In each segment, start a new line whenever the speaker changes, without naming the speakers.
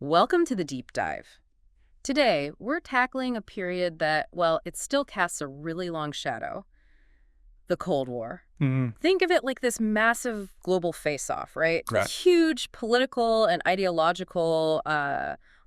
Welcome to the deep dive. Today, we're tackling a period that, well, it still casts a really long shadow, the Cold War.
Hmm.
Think of it like this massive global face-off, right? A
Right.
huge political and ideological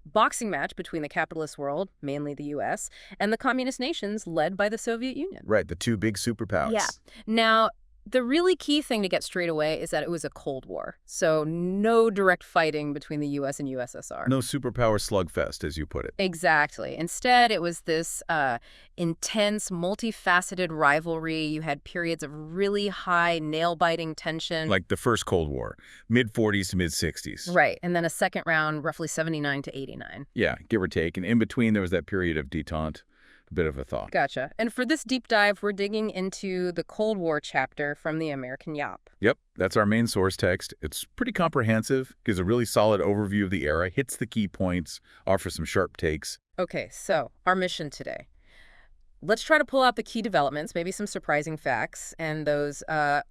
boxing match between the capitalist world, mainly the U.S., and the communist nations led by the Soviet Union.
Right, the two big
Yeah.
superpowers.
Now, the really key thing to get straight away is that it was a Cold War, so no direct fighting between the U.S. and USSR.
No superpower slugfest, as you put it.
Exactly. Instead, it was this intense, multifaceted rivalry. You had periods of really high, nail-biting tension.
Like the first Cold War, mid-40s to mid-60s.
Right. And then a second round, roughly 79 to 89.
Yeah, give or take. And in between, there was that period of détente, a bit of a thaw.
Gotcha. And for this deep dive, we're digging into the Cold War chapter from the American Yop.
Yep, that's our main source text. It's pretty comprehensive, gives a really solid overview of the era, hits the key points, offers some sharp takes.
Okay, so our mission today. Let's try to pull out the key developments, maybe some surprising facts, and those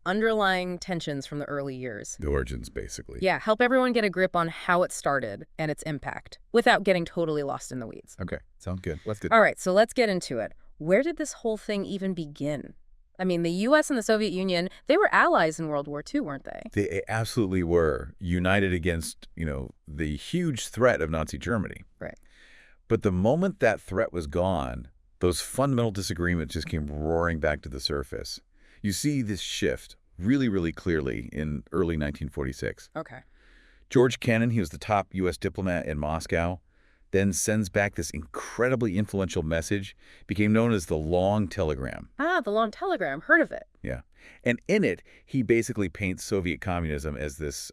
underlying tensions from the early years.
The origins, basically.
Yeah, help everyone get a grip on how it started and its impact without getting totally lost in the weeds.
Okay, sounds good. Let's do
All right, so let's get into it. Where did this whole thing even begin? I mean, the U.S. and the Soviet Union, they were allies in World War II, weren't they?
They absolutely were united against, the huge threat of Nazi Germany.
Right.
But the moment that threat was gone, those fundamental disagreements just came roaring back to the surface. You see this shift really, really clearly in early 1946.
Okay.
George Kennan, he was the top U.S. diplomat in Moscow, then sends back this incredibly influential message, became known as the Long Telegram.
Ah, the Long Telegram. Heard of it.
Yeah. And in it, he basically paints Soviet communism as this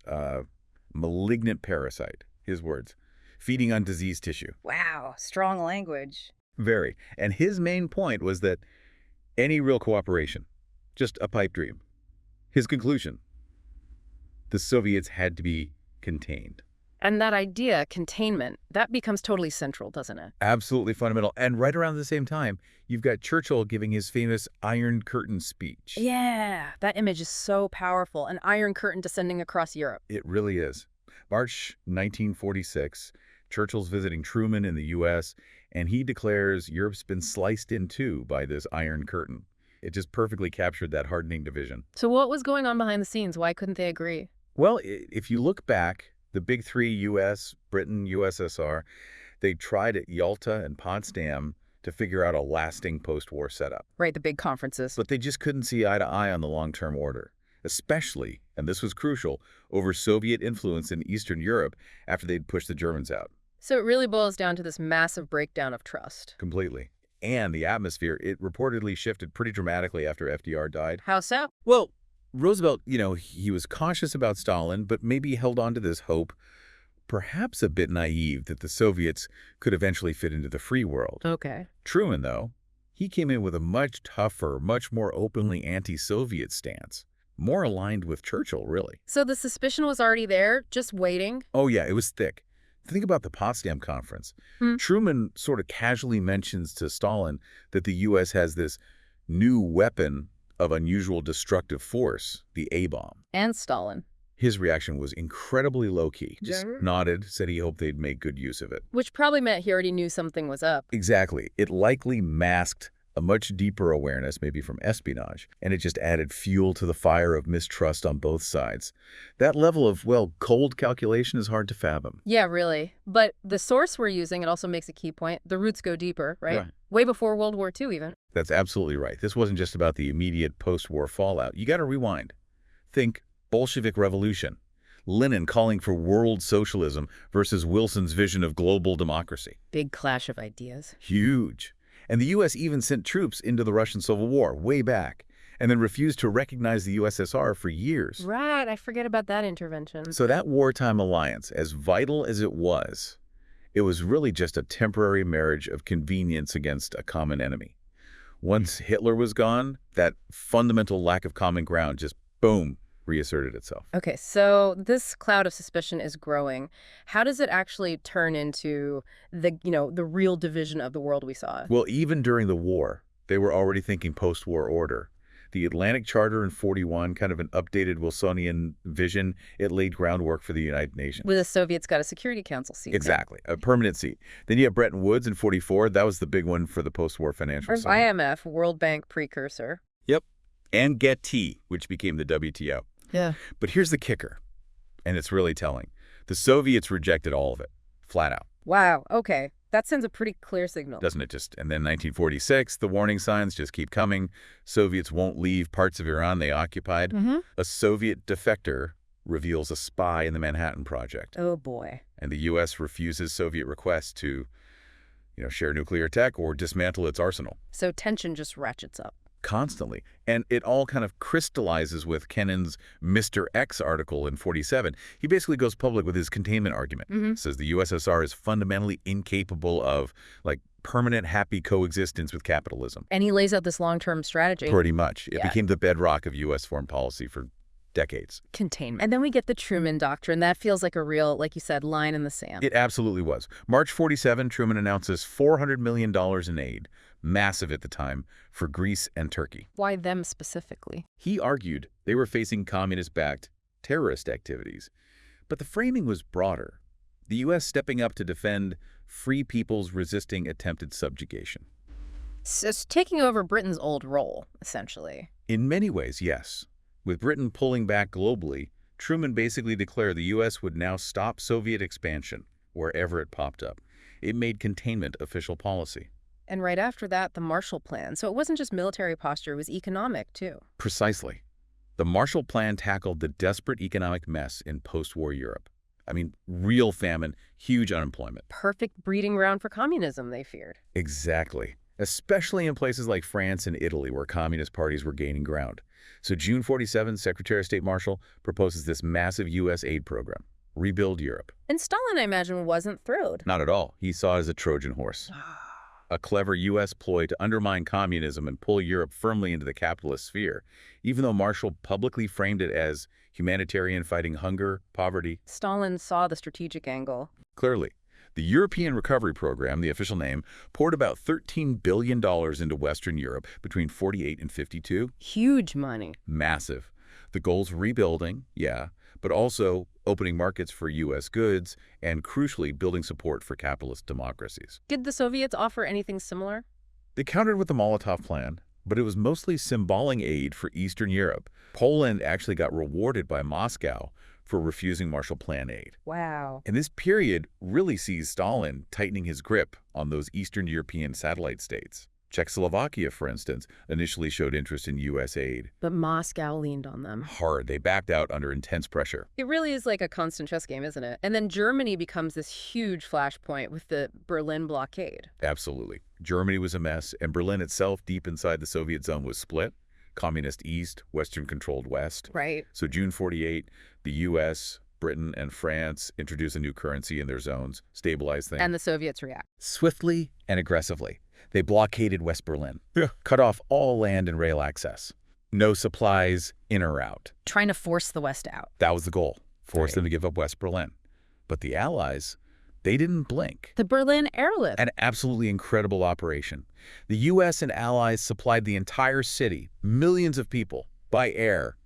malignant parasite, his words, feeding on diseased tissue.
Wow, strong language.
Very. And his main point was that any real cooperation, just a pipe dream. His conclusion, the Soviets had to be contained.
And that idea, containment, that becomes totally central, doesn't it?
Absolutely fundamental. And right around the same time, you've got Churchill giving his famous Iron Curtain speech.
Yeah, that image is so powerful. An iron curtain descending across Europe.
It really is. March 1946, Churchill's visiting Truman in the U.S., and he declares Europe's been sliced in two by this Iron Curtain. It just perfectly captured that hardening division.
So what was going on behind the scenes? Why couldn't they agree?
Well, if you look back, the big three, U.S., Britain, USSR, they tried at Yalta and Potsdam to figure out a lasting post-war setup.
Right, the big conferences.
But they just couldn't see eye to eye on the long-term order, especially, and this was crucial, over Soviet influence in Eastern Europe after they'd pushed the Germans out.
So it really boils down to this massive breakdown of trust.
Completely. And the atmosphere, it reportedly shifted pretty dramatically after FDR died.
How so?
Well, Roosevelt, he was cautious about Stalin, but maybe held on to this hope, perhaps a bit naive, that the Soviets could eventually fit into the free world.
Okay.
Truman, though, he came in with a much tougher, much more openly anti-Soviet stance. More aligned with Churchill, really.
So the suspicion was already there, just waiting?
Oh, yeah, it was thick. Think about the Potsdam Conference. Truman sort of casually mentions to Stalin that the U.S. has this new weapon of unusual destructive force, the A-bomb.
And Stalin.
His reaction was incredibly low-key. Just
Yeah.
nodded, said he hoped they'd make good use of it.
Which probably meant he already knew something was up.
Exactly. It likely masked a much deeper awareness, maybe from espionage, and it just added fuel to the fire of mistrust on both sides. That level of, cold calculation is hard to fathom.
Yeah, really. But the source we're using, it also makes a key point. The roots go deeper, right?
Right.
Way before World War II, even.
That's absolutely right. This wasn't just about the immediate post-war fallout. You got to rewind. Think Bolshevik Revolution. Lenin calling for world socialism versus Wilson's vision of global democracy.
Big clash of ideas.
Huge. And the U.S. even sent troops into the Russian Civil War way back, and then refused to recognize the USSR for years.
Right, I forget about that intervention.
So that wartime alliance, as vital as it was really just a temporary marriage of convenience against a common enemy. Once Hitler was gone, that fundamental lack of common ground just, boom, reasserted itself.
Okay, so this cloud of suspicion is growing. How does it actually turn into the real division of the world we saw?
Well, even during the war, they were already thinking post-war order. The Atlantic Charter in 41, kind of an updated Wilsonian vision, it laid groundwork for the United Nations.
With the Soviets got a Security Council seat.
Exactly, a permanent seat. Then you have Bretton Woods in 44. That was the big one for the post-war financial
Or
system.
IMF, World Bank precursor.
Yep. And GET, which became the WTO.
Yeah.
But here's the kicker, and it's really telling. The Soviets rejected all of it, flat out.
Wow. Okay. That sends a pretty clear signal.
Doesn't it just? And then 1946, the warning signs just keep coming. Soviets won't leave parts of Iran they occupied. A Soviet defector reveals a spy in the Manhattan Project.
Oh, boy.
And the U.S. refuses Soviet requests to, share nuclear tech or dismantle its arsenal.
So tension just ratchets up.
Constantly. And it all kind of crystallizes with Kennan's Mr. X article in 47. He basically goes public with his containment argument. Says the USSR is fundamentally incapable of, permanent happy coexistence with capitalism.
And he lays out this long-term strategy.
Pretty much. It
Yeah.
became the bedrock of U.S. foreign policy for decades.
Containment. And then we get the Truman Doctrine. That feels like a real, like you said, line in the sand.
It absolutely was. March 47, Truman announces $400 million in aid, massive at the time, for Greece and Turkey.
Why them specifically?
He argued they were facing communist-backed terrorist activities. But the framing was broader. The U.S. stepping up to defend free peoples resisting attempted subjugation.
So it's taking over Britain's old role, essentially.
In many ways, yes. With Britain pulling back globally, Truman basically declared the U.S. would now stop Soviet expansion wherever it popped up. It made containment official policy.
And right after that, the Marshall Plan. So it wasn't just military posture, it was economic, too.
Precisely. The Marshall Plan tackled the desperate economic mess in post-war Europe. I mean, real famine, huge unemployment.
Perfect breeding ground for communism, they feared.
Exactly. Especially in places like France and Italy, where communist parties were gaining ground. So June 47, Secretary of State Marshall proposes this massive U.S. aid program, Rebuild Europe.
And Stalin, I imagine, wasn't thrilled.
Not at all. He saw it as a Trojan horse. A clever U.S. ploy to undermine communism and pull Europe firmly into the capitalist sphere, even though Marshall publicly framed it as humanitarian fighting hunger, poverty.
Stalin saw the strategic angle.
Clearly. The European Recovery Program, the official name, poured about $13 billion into Western Europe between 48 and 52.
Huge money.
Massive. The goal's rebuilding, yeah, but also opening markets for U.S. goods and, crucially, building support for capitalist democracies.
Did the Soviets offer anything similar?
They countered with the Molotov Plan, but it was mostly symbolic aid for Eastern Europe. Poland actually got rewarded by Moscow for refusing Marshall Plan aid.
Wow.
And this period really sees Stalin tightening his grip on those Eastern European satellite states. Czechoslovakia, for instance, initially showed interest in U.S. aid.
But Moscow leaned on them.
Hard. They backed out under intense pressure.
It really is like a constant chess game, isn't it? And then Germany becomes this huge flashpoint with the Berlin blockade.
Absolutely. Germany was a mess, and Berlin itself, deep inside the Soviet zone, was split. Communist East, Western-controlled West.
Right.
So June 48, the U.S., Britain, and France introduce a new currency in their zones, stabilize things.
And the Soviets react.
Swiftly and aggressively. They blockaded West Berlin, cut off all land and rail access. No supplies in or out.
Trying to force the West out.
That was the goal, force them to give up West Berlin. But the Allies, they didn't blink.
The Berlin airlift.
An absolutely incredible operation. The U.S. and Allies supplied the entire city, millions of people, by air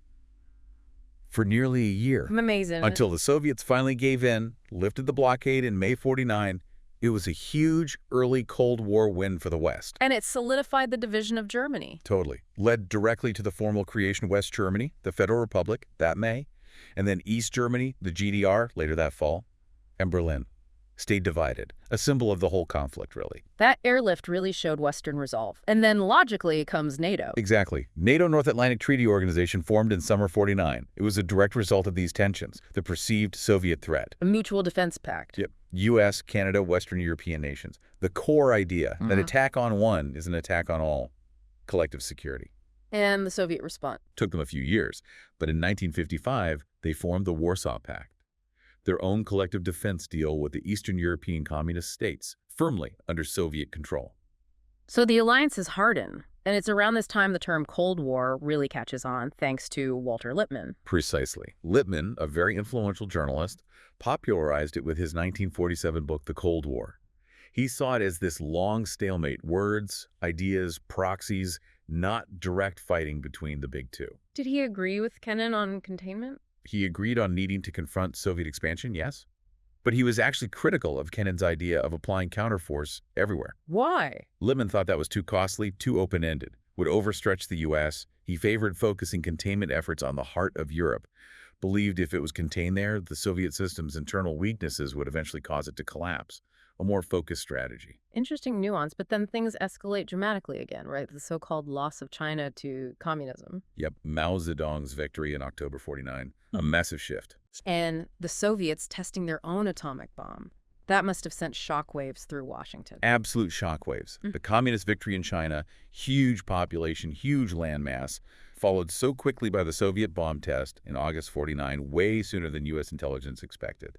for nearly a year.
Amazing.
Until the Soviets finally gave in, lifted the blockade in May 49. It was a huge early Cold War win for the West.
And it solidified the division of Germany.
Totally. Led directly to the formal creation of West Germany, the Federal Republic, that May, and then East Germany, the GDR, later that fall, and Berlin. Stayed divided, a symbol of the whole conflict, really.
That airlift really showed Western resolve. And then logically comes NATO.
Exactly. NATO North Atlantic Treaty Organization formed in summer 49. It was a direct result of these tensions, the perceived Soviet threat.
A mutual defense pact.
Yep. U.S., Canada, Western European nations. The core idea that attack on one is an attack on all. Collective security.
And the Soviet response.
Took them a few years, but in 1955, they formed the Warsaw Pact, their own collective defense deal with the Eastern European communist states, firmly under Soviet control.
So the alliances harden. And it's around this time the term Cold War really catches on, thanks to Walter Lippmann.
Precisely. Lippmann, a very influential journalist, popularized it with his 1947 book, The Cold War. He saw it as this long stalemate, words, ideas, proxies, not direct fighting between the big two.
Did he agree with Kennan on containment?
He agreed on needing to confront Soviet expansion, yes, but he was actually critical of Kennan's idea of applying counterforce everywhere.
Why?
Lippmann thought that was too costly, too open-ended, would overstretch the U.S. He favored focusing containment efforts on the heart of Europe, believed if it was contained there, the Soviet system's internal weaknesses would eventually cause it to collapse. A more focused strategy.
Interesting nuance, but then things escalate dramatically again, right? The so-called loss of China to communism.
Yep, Mao Zedong's victory in October 49, a massive shift.
And the Soviets testing their own atomic bomb. That must have sent shockwaves through Washington.
Absolute shockwaves. The communist victory in China, huge population, huge landmass, followed so quickly by the Soviet bomb test in August 49, way sooner than U.S. intelligence expected.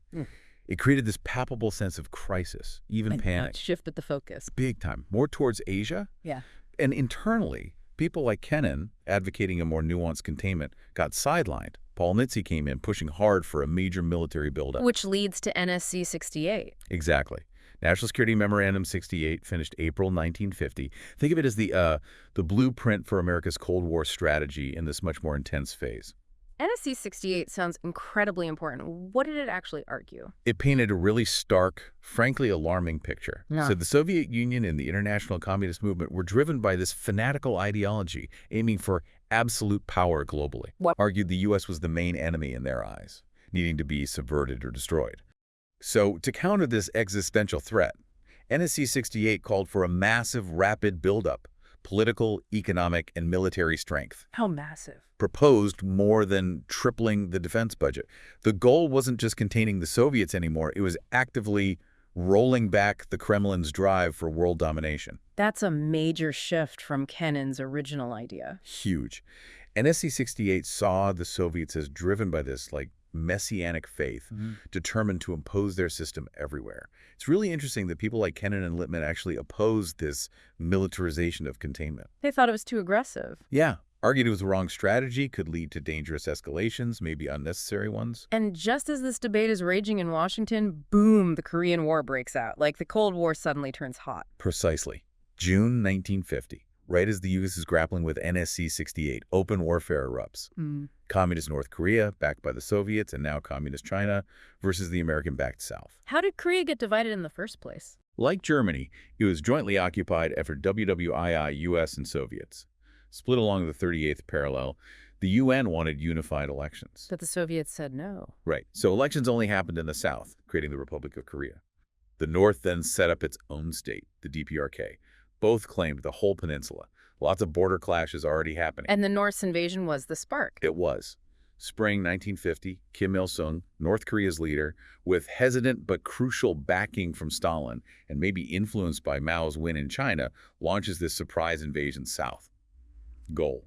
It created this palpable sense of crisis, even panic.
Shifted the focus.
Big time. More towards Asia.
Yeah.
And internally, people like Kennan, advocating a more nuanced containment, got sidelined. Paul Nitze came in, pushing hard for a major military buildup.
Which leads to NSC 68.
Exactly. National Security Memorandum 68 finished April 1950. Think of it as the blueprint for America's Cold War strategy in this much more intense phase.
NSC 68 sounds incredibly important. What did it actually argue?
It painted a really stark, frankly alarming picture.
Yeah.
So the Soviet Union and the international communist movement were driven by this fanatical ideology, aiming for absolute power globally.
What?
Argued the U.S. was the main enemy in their eyes, needing to be subverted or destroyed. So to counter this existential threat, NSC 68 called for a massive, rapid buildup, political, economic, and military strength.
How massive?
Proposed more than tripling the defense budget. The goal wasn't just containing the Soviets anymore, it was actively rolling back the Kremlin's drive for world domination.
That's a major shift from Kennan's original idea.
Huge. NSC 68 saw the Soviets as driven by this, messianic faith, determined to impose their system everywhere. It's really interesting that people like Kennan and Lippmann actually opposed this militarization of containment.
They thought it was too aggressive.
Yeah. Argued it was the wrong strategy, could lead to dangerous escalations, maybe unnecessary ones.
And just as this debate is raging in Washington, boom, the Korean War breaks out. Like the Cold War suddenly turns hot.
Precisely. June 1950, right as the U.S. is grappling with NSC 68, open warfare erupts. Communist North Korea, backed by the Soviets, and now Communist China, versus the American-backed South.
How did Korea get divided in the first place?
Like Germany, it was jointly occupied after WWII, U.S. and Soviets. Split along the 38th parallel, the UN wanted unified elections.
But the Soviets said no.
Right. So elections only happened in the South, creating the Republic of Korea. The North then set up its own state, the DPRK. Both claimed the whole peninsula. Lots of border clashes already happening.
And the North's invasion was the spark.
It was. Spring 1950, Kim Il-sung, North Korea's leader, with hesitant but crucial backing from Stalin, and maybe influenced by Mao's win in China, launches this surprise invasion south. Goal: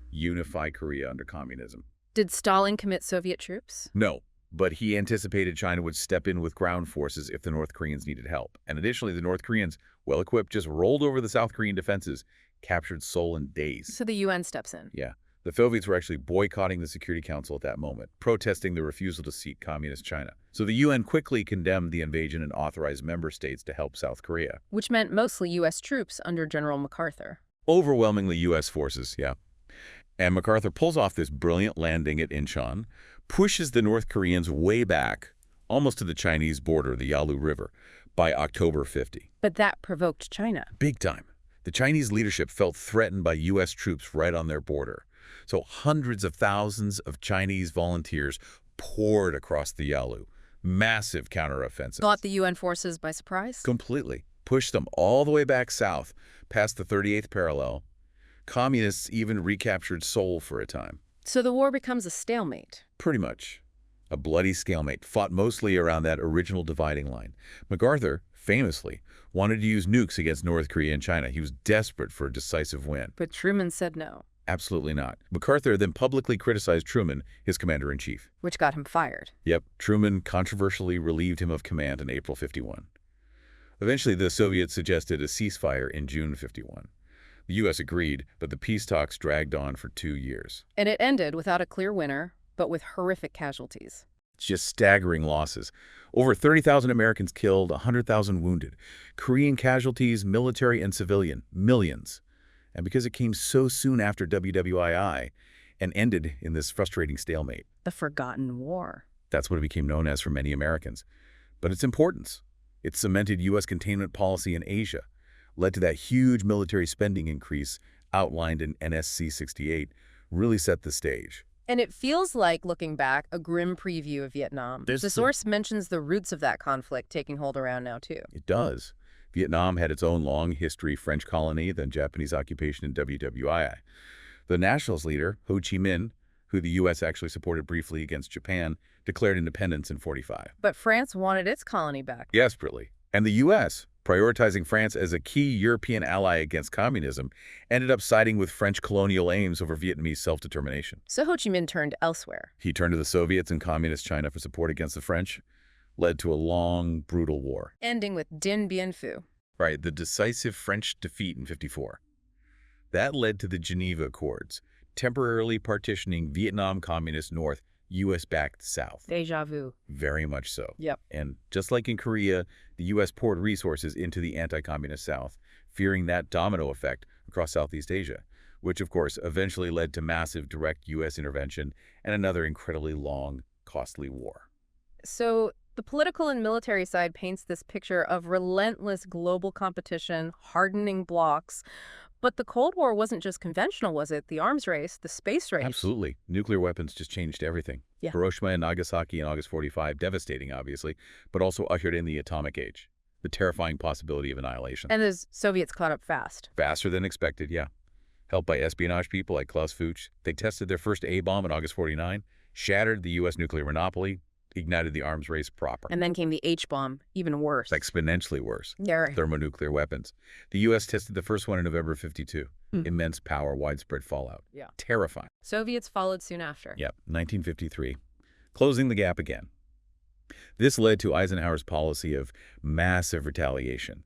unify Korea under communism.
Did Stalin commit Soviet troops?
No, but he anticipated China would step in with ground forces if the North Koreans needed help. And additionally, the North Koreans, well-equipped, just rolled over the South Korean defenses, captured Seoul in days.
So the UN steps in.
Yeah. The Soviets were actually boycotting the Security Council at that moment, protesting the refusal to seat communist China. So the UN quickly condemned the invasion and authorized member states to help South Korea.
Which meant mostly U.S. troops under General MacArthur.
Overwhelmingly U.S. forces, yeah. And MacArthur pulls off this brilliant landing at Incheon, pushes the North Koreans way back, almost to the Chinese border, the Yalu River, by October 50.
But that provoked China.
Big time. The Chinese leadership felt threatened by U.S. troops right on their border. So hundreds of thousands of Chinese volunteers poured across the Yalu. Massive counteroffensive.
Caught the UN forces by surprise?
Completely. Pushed them all the way back south, past the 38th parallel. Communists even recaptured Seoul for a time.
So the war becomes a stalemate.
Pretty much. A bloody stalemate, fought mostly around that original dividing line. MacArthur, famously, wanted to use nukes against North Korea and China. He was desperate for a decisive win.
But Truman said no.
Absolutely not. MacArthur then publicly criticized Truman, his commander-in-chief.
Which got him fired.
Yep, Truman controversially relieved him of command in April 51. Eventually, the Soviets suggested a ceasefire in June 51. The U.S. agreed, but the peace talks dragged on for 2 years.
And it ended without a clear winner, but with horrific casualties.
Just staggering losses. Over 30,000 Americans killed, 100,000 wounded. Korean casualties, military and civilian, millions. And because it came so soon after WWII and ended in this frustrating stalemate.
The Forgotten War.
That's what it became known as for many Americans. But its importance, it cemented U.S. containment policy in Asia, led to that huge military spending increase outlined in NSC 68, really set the stage.
And it feels like, looking back, a grim preview of Vietnam. The source mentions the roots of that conflict taking hold around now, too.
It does. Vietnam had its own long history, French colony, then Japanese occupation in WWII. The nationalist leader, Ho Chi Minh, who the U.S. actually supported briefly against Japan, declared independence in 1945.
But France wanted its colony back.
Desperately. And the U.S., prioritizing France as a key European ally against communism, ended up siding with French colonial aims over Vietnamese self-determination.
So Ho Chi Minh turned elsewhere.
He turned to the Soviets and Communist China for support against the French, led to a long, brutal war.
Ending with Dien Bien Phu.
Right, the decisive French defeat in 1954. That led to the Geneva Accords, temporarily partitioning Vietnam Communist North, U.S.-backed South.
Deja vu.
Very much so.
Yep.
And just like in Korea, the U.S. poured resources into the anti-communist South, fearing that domino effect across Southeast Asia, which, of course, eventually led to massive direct U.S. intervention and another incredibly long, costly war.
So the political and military side paints this picture of relentless global competition, hardening blocs. But the Cold War wasn't just conventional, was it? The arms race, the space race.
Absolutely. Nuclear weapons just changed everything.
Yeah.
Hiroshima and Nagasaki in August 1945, devastating, obviously, but also ushered in the atomic age, the terrifying possibility of annihilation.
And the Soviets caught up fast.
Faster than expected, yeah. Helped by espionage people like Klaus Fuchs, they tested their first A-bomb in August 1949, shattered the U.S. nuclear monopoly, ignited the arms race proper.
And then came the H-bomb, even worse.
Exponentially worse.
Yeah, right.
Thermonuclear weapons. The U.S. tested the first one in November of 1952. Immense power, widespread fallout.
Yeah.
Terrifying.
Soviets followed soon after.
Yep, 1953. Closing the gap again. This led to Eisenhower's policy of massive retaliation.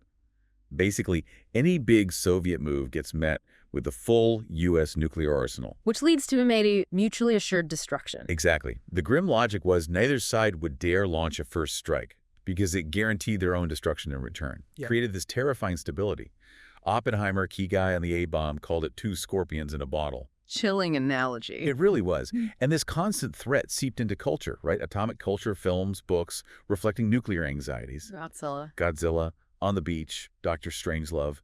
Basically, any big Soviet move gets met with the full U.S. nuclear arsenal.
Which leads to a mutually assured destruction.
Exactly. The grim logic was neither side would dare launch a first strike because it guaranteed their own destruction in return.
Yeah.
Created this terrifying stability. Oppenheimer, key guy on the A-bomb, called it two scorpions in a bottle.
Chilling analogy.
It really was. And this constant threat seeped into culture, right? Atomic culture, films, books, reflecting nuclear anxieties. Godzilla, On the Beach, Dr. Strangelove.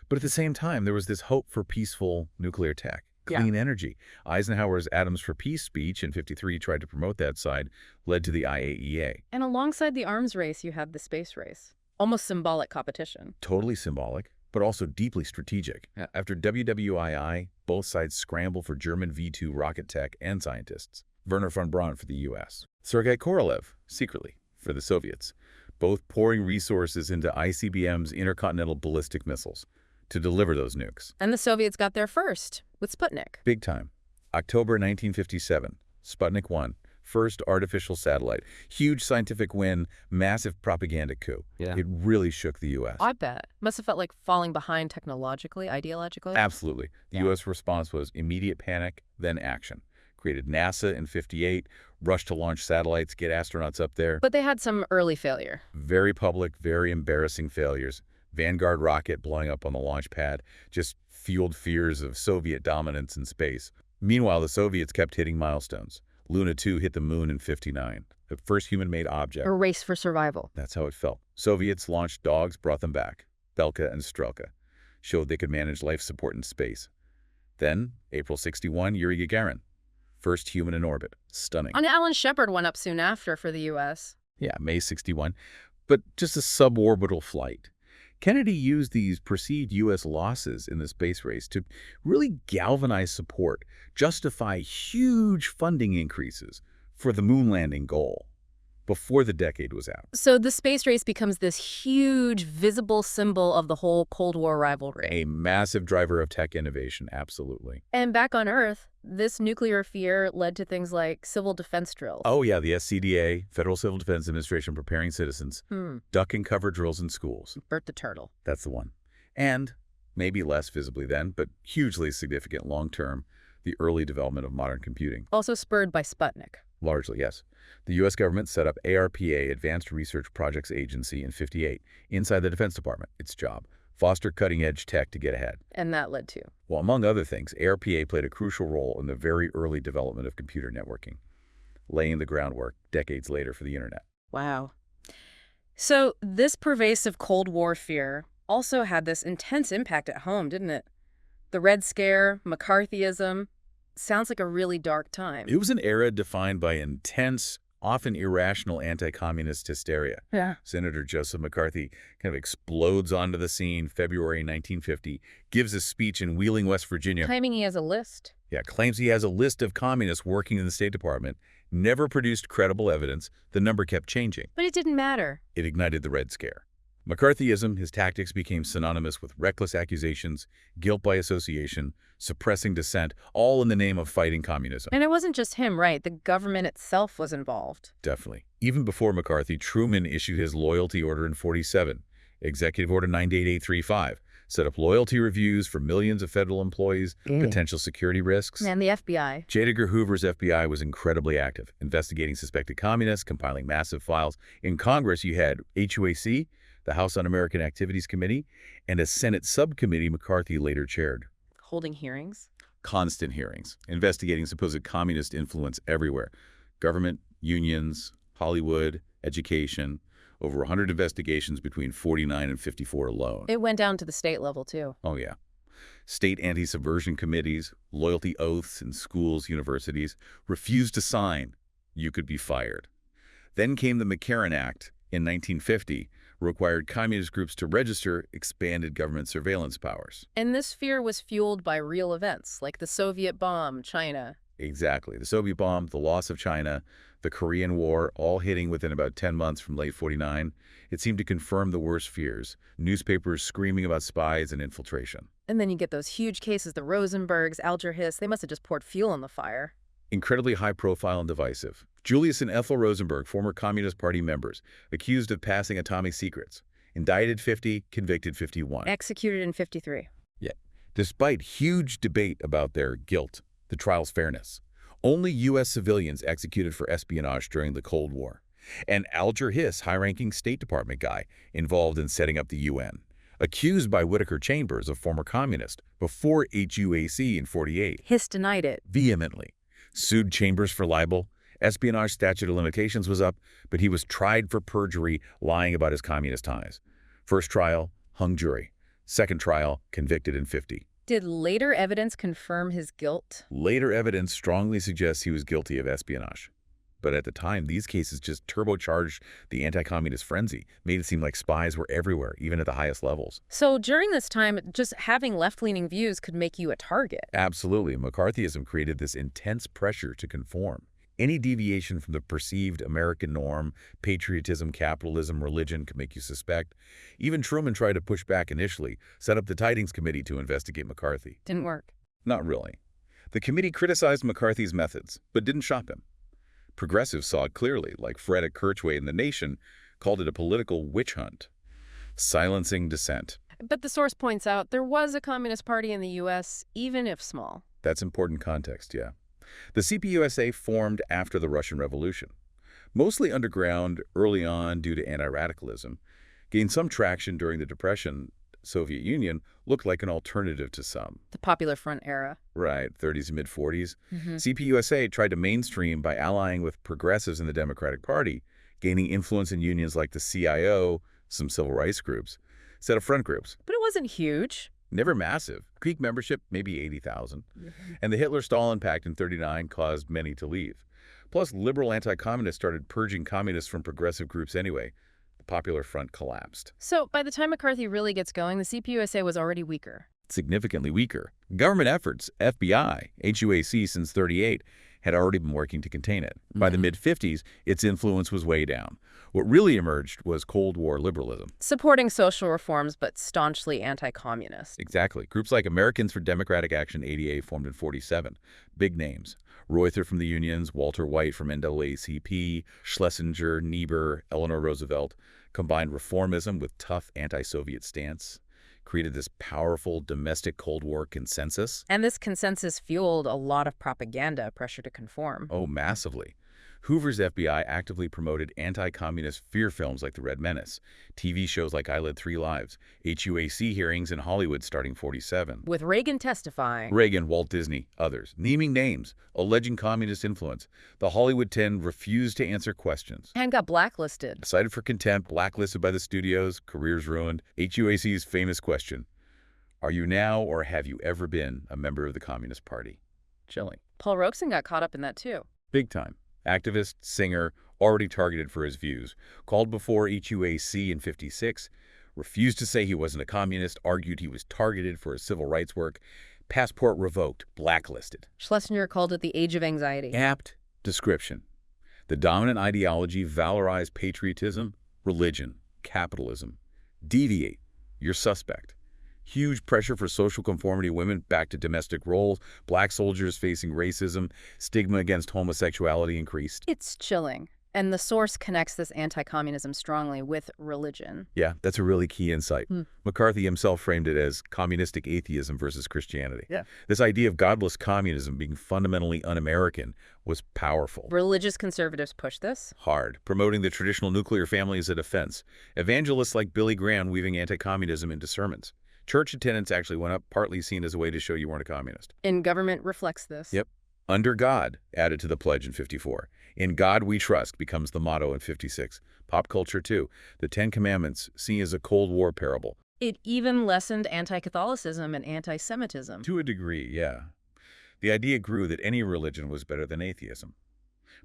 But at the same time, there was this hope for peaceful nuclear tech, clean energy. Eisenhower's Atoms for Peace speech in 1953 tried to promote that side, led to the IAEA.
And alongside the arms race, you had the space race. Almost symbolic competition.
Totally symbolic, but also deeply strategic. After WWII, both sides scrambled for German V-2 rocket tech and scientists. Wernher von Braun for the U.S. Sergei Korolev, secretly, for the Soviets, both pouring resources into ICBM's intercontinental ballistic missiles to deliver those nukes.
And the Soviets got there first, with Sputnik.
Big time. October 1957, Sputnik 1, first artificial satellite. Huge scientific win, massive propaganda coup.
Yeah.
It really shook the U.S.
I bet. Must have felt like falling behind technologically, ideologically.
Absolutely. The
Yeah.
U.S. response was immediate panic, then action. Created NASA in 1958, rushed to launch satellites, get astronauts up there.
But they had some early failure.
Very public, very embarrassing failures. Vanguard rocket blowing up on the launch pad just fueled fears of Soviet dominance in space. Meanwhile, the Soviets kept hitting milestones. Luna 2 hit the moon in 1959, the first human-made object.
A race for survival.
That's how it felt. Soviets launched dogs, brought them back. Belka and Strelka showed they could manage life support in space. Then, April 1961, Yuri Gagarin, first human in orbit. Stunning.
And Alan Shepard went up soon after for the U.S.
Yeah, May 1961, but just a suborbital flight. Kennedy used these perceived U.S. losses in the space race to really galvanize support, justify huge funding increases for the moon landing goal before the decade was out.
So the space race becomes this huge, visible symbol of the whole Cold War rivalry.
A massive driver of tech innovation, absolutely.
And back on Earth, this nuclear fear led to things like civil defense drills.
Oh yeah, the SCDA, Federal Civil Defense Administration, preparing citizens, duck and cover drills in schools.
Bert the Turtle.
That's the one. And, maybe less visibly then, but hugely significant long-term, the early development of modern computing.
Also spurred by Sputnik.
Largely, yes. The U.S. government set up ARPA, Advanced Research Projects Agency, in 1958, inside the Defense Department, its job. foster cutting-edge tech to get ahead.
And that led to.
Well, among other things, ARPA played a crucial role in the very early development of computer networking, laying the groundwork decades later for the internet.
Wow. So this pervasive Cold War fear also had this intense impact at home, didn't it? The Red Scare, McCarthyism, sounds like a really dark time.
It was an era defined by intense, often irrational anti-communist hysteria.
Yeah.
Senator Joseph McCarthy kind of explodes onto the scene February 1950, gives a speech in Wheeling, West Virginia.
Claiming he has a list.
Yeah, claims he has a list of communists working in the State Department, never produced credible evidence. The number kept changing.
But it didn't matter.
It ignited the Red Scare. McCarthyism, his tactics became synonymous with reckless accusations, guilt by association, suppressing dissent, all in the name of fighting communism.
And it wasn't just him, right? The government itself was involved.
Definitely. Even before McCarthy, Truman issued his loyalty order in 47, Executive Order 98835, set up loyalty reviews for millions of federal employees, potential security risks.
And the FBI.
J. Edgar Hoover's FBI was incredibly active, investigating suspected communists, compiling massive files. In Congress, you had HUAC, the House Un-American Activities Committee, and a Senate subcommittee McCarthy later chaired.
Holding hearings.
Constant hearings, investigating supposed communist influence everywhere. Government, unions, Hollywood, education. Over 100 investigations between 49 and 54 alone.
It went down to the state level, too.
Oh, yeah. State anti-subversion committees, loyalty oaths in schools, universities, refused to sign. You could be fired. Then came the McCarran Act in 1950, required communist groups to register, expanded government surveillance powers.
And this fear was fueled by real events, like the Soviet bomb, China.
Exactly. The Soviet bomb, the loss of China, the Korean War, all hitting within about 10 months from late 49. It seemed to confirm the worst fears. Newspapers screaming about spies and infiltration.
And then you get those huge cases, the Rosenbergs, Alger Hiss. They must have just poured fuel on the fire.
Incredibly high profile and divisive. Julius and Ethel Rosenberg, former Communist Party members, accused of passing atomic secrets. Indicted 50, convicted 51.
Executed in 53.
Yeah. Despite huge debate about their guilt, the trial's fairness, only U.S. civilians executed for espionage during the Cold War. And Alger Hiss, high-ranking State Department guy involved in setting up the UN, accused by Whittaker Chambers, a former communist, before HUAC in 48.
Hiss denied it.
Vehemently. Sued Chambers for libel. Espionage statute of limitations was up, but he was tried for perjury, lying about his communist ties. First trial, hung jury. Second trial, convicted in 50.
Did later evidence confirm his guilt?
Later evidence strongly suggests he was guilty of espionage. But at the time, these cases just turbocharged the anti-communist frenzy, made it seem like spies were everywhere, even at the highest levels.
So during this time, just having left-leaning views could make you a target.
Absolutely. McCarthyism created this intense pressure to conform. Any deviation from the perceived American norm, patriotism, capitalism, religion, could make you suspect. Even Truman tried to push back initially, set up the Tidings Committee to investigate McCarthy.
Didn't work.
Not really. The committee criticized McCarthy's methods, but didn't shop him. Progressives saw it clearly, like Fred Kirchway in The Nation called it a political witch hunt, silencing dissent.
But the source points out there was a Communist Party in the U.S., even if small.
That's important context, yeah. The CPUSA formed after the Russian Revolution. Mostly underground early on due to anti-radicalism, gained some traction during the Depression. Soviet Union looked like an alternative to some.
The Popular Front era.
Right, 30s and mid-40s. CPUSA tried to mainstream by allying with progressives in the Democratic Party, gaining influence in unions like the CIO, some civil rights groups, set up front groups.
But it wasn't huge.
Never massive. Greek membership, maybe 80,000. And the Hitler-Stalin Pact in 39 caused many to leave. Plus, liberal anti-communists started purging communists from progressive groups anyway. The Popular Front collapsed.
So by the time McCarthy really gets going, the CPUSA was already weaker.
Significantly weaker. Government efforts, FBI, HUAC since 38, had already been working to contain it. By the mid-50s, its influence was way down. What really emerged was Cold War liberalism.
Supporting social reforms, but staunchly anti-communist.
Exactly. Groups like Americans for Democratic Action, ADA, formed in 47. Big names. Reuther from the unions, Walter White from NAACP, Schlesinger, Niebuhr, Eleanor Roosevelt, combined reformism with tough anti-Soviet stance, created this powerful domestic Cold War consensus.
And this consensus fueled a lot of propaganda, pressure to conform.
Oh, massively. Hoover's FBI actively promoted anti-communist fear films like The Red Menace, TV shows like I Led 3 Lives, HUAC hearings in Hollywood starting 47.
With Reagan testifying.
Reagan, Walt Disney, others, naming names, alleging communist influence. The Hollywood 10 refused to answer questions.
And got blacklisted.
Cited for contempt, blacklisted by the studios, careers ruined. HUAC's famous question, are you now or have you ever been a member of the Communist Party? Chilling.
Paul Robeson got caught up in that too.
Big time. Activist, singer, already targeted for his views. Called before HUAC in '56, refused to say he wasn't a communist, argued he was targeted for his civil rights work, passport revoked, blacklisted.
Schlesinger called it the age of anxiety.
Apt description. The dominant ideology valorized patriotism, religion, capitalism. Deviate, you're suspect. Huge pressure for social conformity women back to domestic roles, black soldiers facing racism, stigma against homosexuality increased.
It's chilling. And the source connects this anti-communism strongly with religion.
Yeah, that's a really key insight. McCarthy himself framed it as communistic atheism versus Christianity.
Yeah.
This idea of godless communism being fundamentally un-American was powerful.
Religious conservatives push this.
Hard, promoting the traditional nuclear family as a defense. Evangelists like Billy Graham weaving anti-communism into sermons. Church attendance actually went up, partly seen as a way to show you weren't a communist.
And government reflects this.
Yep. Under God, added to the pledge in '54. In God we trust becomes the motto in '56. Pop culture, too. The Ten Commandments, seen as a Cold War parable.
It even lessened anti-Catholicism and anti-Semitism.
To a degree, yeah. The idea grew that any religion was better than atheism.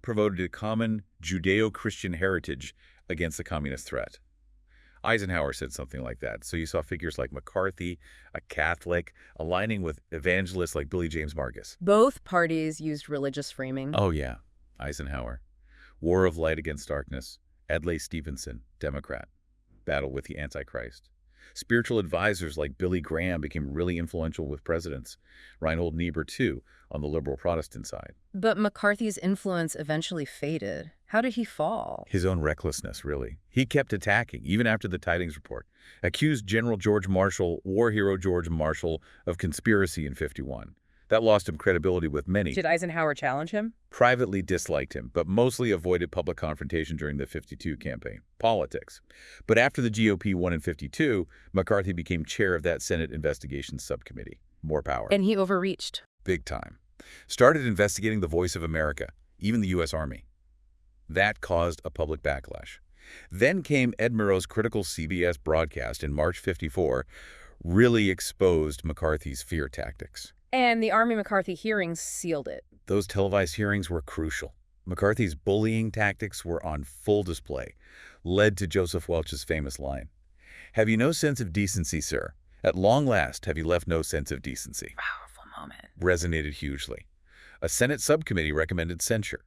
Promoted a common Judeo-Christian heritage against the communist threat. Eisenhower said something like that. So you saw figures like McCarthy, a Catholic, aligning with evangelists like Billy James Marcus.
Both parties used religious framing.
Oh, yeah. Eisenhower. War of Light Against Darkness. Adlai Stevenson, Democrat. Battle with the Antichrist. Spiritual advisors like Billy Graham became really influential with presidents. Reinhold Niebuhr, too, on the liberal Protestant side.
But McCarthy's influence eventually faded. How did he fall?
His own recklessness, really. He kept attacking, even after the Tidings Report. Accused General George Marshall, war hero George Marshall, of conspiracy in '51. That lost him credibility with many.
Did Eisenhower challenge him?
Privately disliked him, but mostly avoided public confrontation during the '52 campaign. Politics. But after the GOP won in '52, McCarthy became chair of that Senate Investigations Subcommittee. More power.
And he overreached.
Big time. Started investigating the voice of America, even the U.S. Army. That caused a public backlash. Then came Ed Murrow's critical CBS broadcast in March '54, really exposed McCarthy's fear tactics.
And the Army-McCarthy hearings sealed it.
Those televised hearings were crucial. McCarthy's bullying tactics were on full display, led to Joseph Welch's famous line, "Have you no sense of decency, sir? At long last, have you left no sense of decency?"
Powerful moment.
Resonated hugely. A Senate subcommittee recommended censure.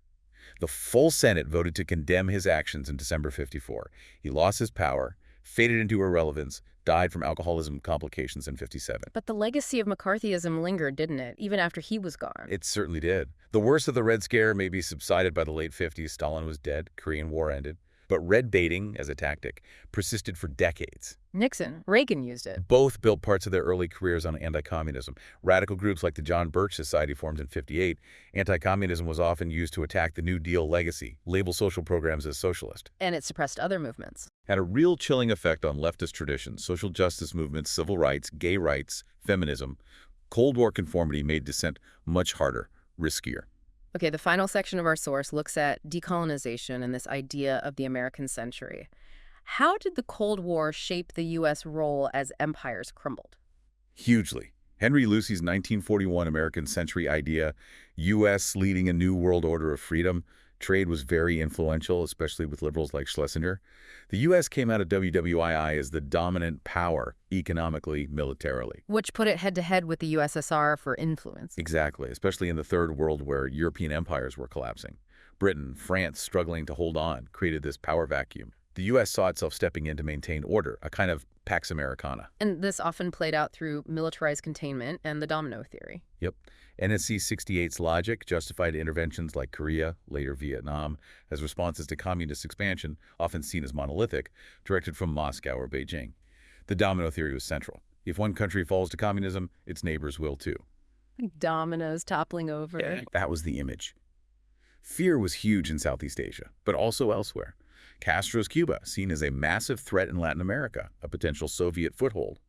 The full Senate voted to condemn his actions in December '54. He lost his power, faded into irrelevance, died from alcoholism complications in '57.
But the legacy of McCarthyism lingered, didn't it, even after he was gone?
It certainly did. The worst of the Red Scare may be subsided by the late '50s. Stalin was dead, Korean War ended. But red baiting, as a tactic, persisted for decades.
Nixon, Reagan used it.
Both built parts of their early careers on anti-communism. Radical groups like the John Birch Society formed in '58. Anti-communism was often used to attack the New Deal legacy, label social programs as socialist.
And it suppressed other movements.
Had a real chilling effect on leftist traditions, social justice movements, civil rights, gay rights, feminism. Cold War conformity made dissent much harder, riskier.
Okay, the final section of our source looks at decolonization and this idea of the American century. How did the Cold War shape the U.S. role as empires crumbled?
Hugely. Henry Lucy's 1941 American century idea, U.S. leading a new world order of freedom, trade was very influential, especially with liberals like Schlesinger. The U.S. came out of WWII as the dominant power, economically, militarily.
Which put it head-to-head with the USSR for influence.
Exactly, especially in the Third World where European empires were collapsing. Britain, France, struggling to hold on, created this power vacuum. The U.S. saw itself stepping in to maintain order, a kind of Pax Americana.
And this often played out through militarized containment and the domino theory.
Yep. NSC 68's logic justified interventions like Korea, later Vietnam, as responses to communist expansion, often seen as monolithic, directed from Moscow or Beijing. The domino theory was central. If one country falls to communism, its neighbors will too.
Dominoes toppling over.
Yeah, that was the image. Fear was huge in Southeast Asia, but also elsewhere. Castro's Cuba, seen as a massive threat in Latin America, a potential Soviet foothold,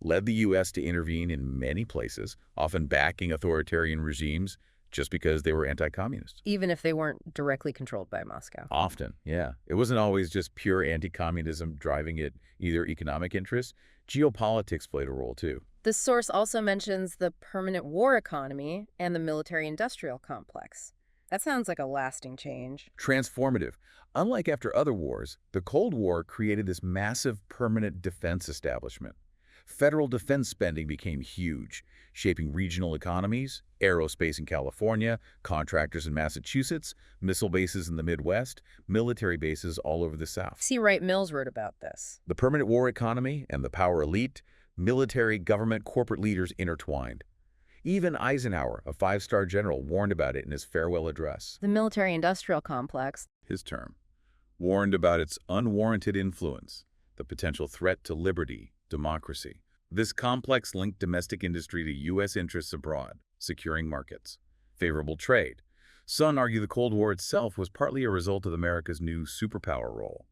led the U.S. to intervene in many places, often backing authoritarian regimes just because they were anti-communist.
Even if they weren't directly controlled by Moscow.
Often, yeah. It wasn't always just pure anti-communism driving it, either economic interests. Geopolitics played a role, too.
This source also mentions the permanent war economy and the military-industrial complex. That sounds like a lasting change.
Transformative. Unlike after other wars, the Cold War created this massive permanent defense establishment. Federal defense spending became huge, shaping regional economies, aerospace in California, contractors in Massachusetts, missile bases in the Midwest, military bases all over the South.
C. Wright Mills wrote about this.
The permanent war economy and the power elite, military, government, corporate leaders intertwined. Even Eisenhower, a five-star general, warned about it in his farewell address.
The military-industrial complex.
His term. Warned about its unwarranted influence, the potential threat to liberty, democracy. This complex linked domestic industry to U.S. interests abroad, securing markets. Favorable trade. Some argue the Cold War itself was partly a result of America's new superpower role.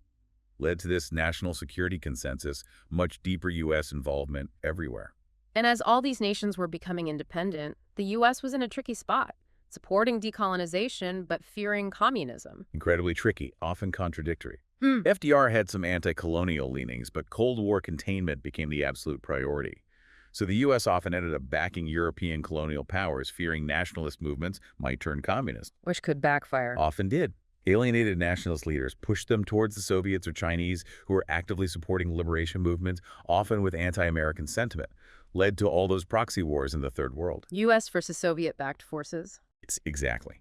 Led to this national security consensus, much deeper U.S. involvement everywhere.
And as all these nations were becoming independent, the U.S. was in a tricky spot, supporting decolonization but fearing communism.
Incredibly tricky, often contradictory. FDR had some anti-colonial leanings, but Cold War containment became the absolute priority. So the U.S. often ended up backing European colonial powers, fearing nationalist movements might turn communist.
Which could backfire.
Often did. Alienated nationalist leaders pushed them towards the Soviets or Chinese, who were actively supporting liberation movements, often with anti-American sentiment, led to all those proxy wars in the Third World.
U.S. versus Soviet-backed forces.
Exactly.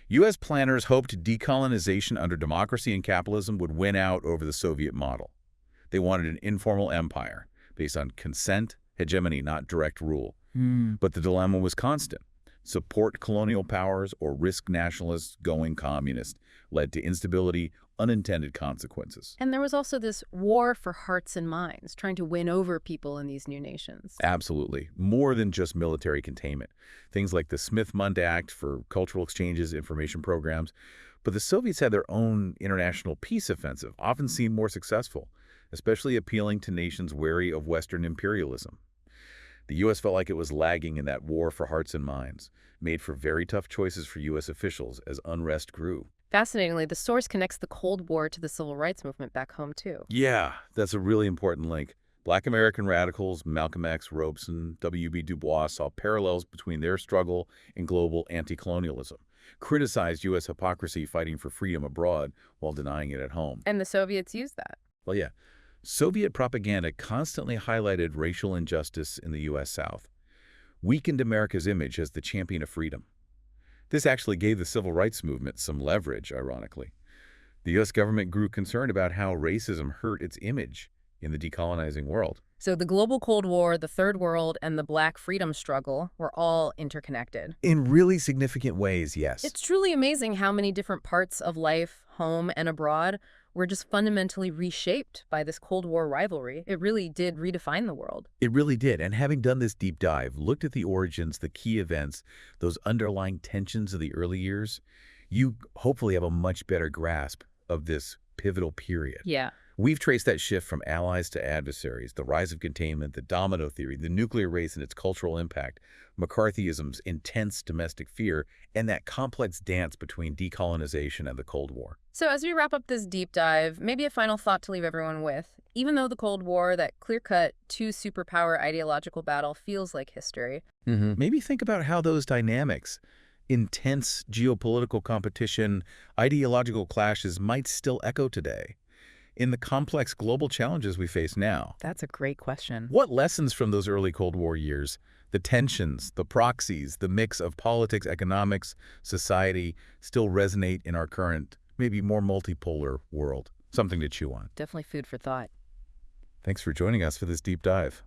U.S. planners hoped decolonization under democracy and capitalism would win out over the Soviet model. They wanted an informal empire based on consent, hegemony, not direct rule. But the dilemma was constant. Support colonial powers or risk nationalists going communist led to instability, unintended consequences.
And there was also this war for hearts and minds, trying to win over people in these new nations.
Absolutely. More than just military containment. Things like the Smith-Mundt Act for cultural exchanges, information programs. But the Soviets had their own international peace offensive, often seemed more successful, especially appealing to nations wary of Western imperialism. The U.S. felt like it was lagging in that war for hearts and minds, made for very tough choices for U.S. officials as unrest grew.
Fascinatingly, the source connects the Cold War to the Civil Rights Movement back home, too.
Yeah, that's a really important link. Black American radicals, Malcolm X, Robeson, W.B. Du Bois saw parallels between their struggle and global anti-colonialism, criticized U.S. hypocrisy fighting for freedom abroad while denying it at home.
And the Soviets used that.
Well, yeah. Soviet propaganda constantly highlighted racial injustice in the U.S. South, weakened America's image as the champion of freedom. This actually gave the civil rights movement some leverage, ironically. The U.S. government grew concerned about how racism hurt its image in the decolonizing world.
So the global Cold War, the Third World, and the Black freedom struggle were all interconnected.
In really significant ways, yes.
It's truly amazing how many different parts of life, home and abroad, were just fundamentally reshaped by this Cold War rivalry. It really did redefine the world.
It really did. And having done this deep dive, looked at the origins, the key events, those underlying tensions of the early years, you hopefully have a much better grasp of this pivotal period.
Yeah.
We've traced that shift from allies to adversaries, the rise of containment, the domino theory, the nuclear race and its cultural impact, McCarthyism's intense domestic fear, and that complex dance between decolonization and the Cold War.
So as we wrap up this deep dive, maybe a final thought to leave everyone with. Even though the Cold War, that clear-cut two-superpower ideological battle, feels like history.
Maybe think about how those dynamics, intense geopolitical competition, ideological clashes might still echo today in the complex global challenges we face now.
That's a great question.
What lessons from those early Cold War years, the tensions, the proxies, the mix of politics, economics, society, still resonate in our current, maybe more multipolar world? Something to chew on.
Definitely food for thought.
Thanks for joining us for this deep dive.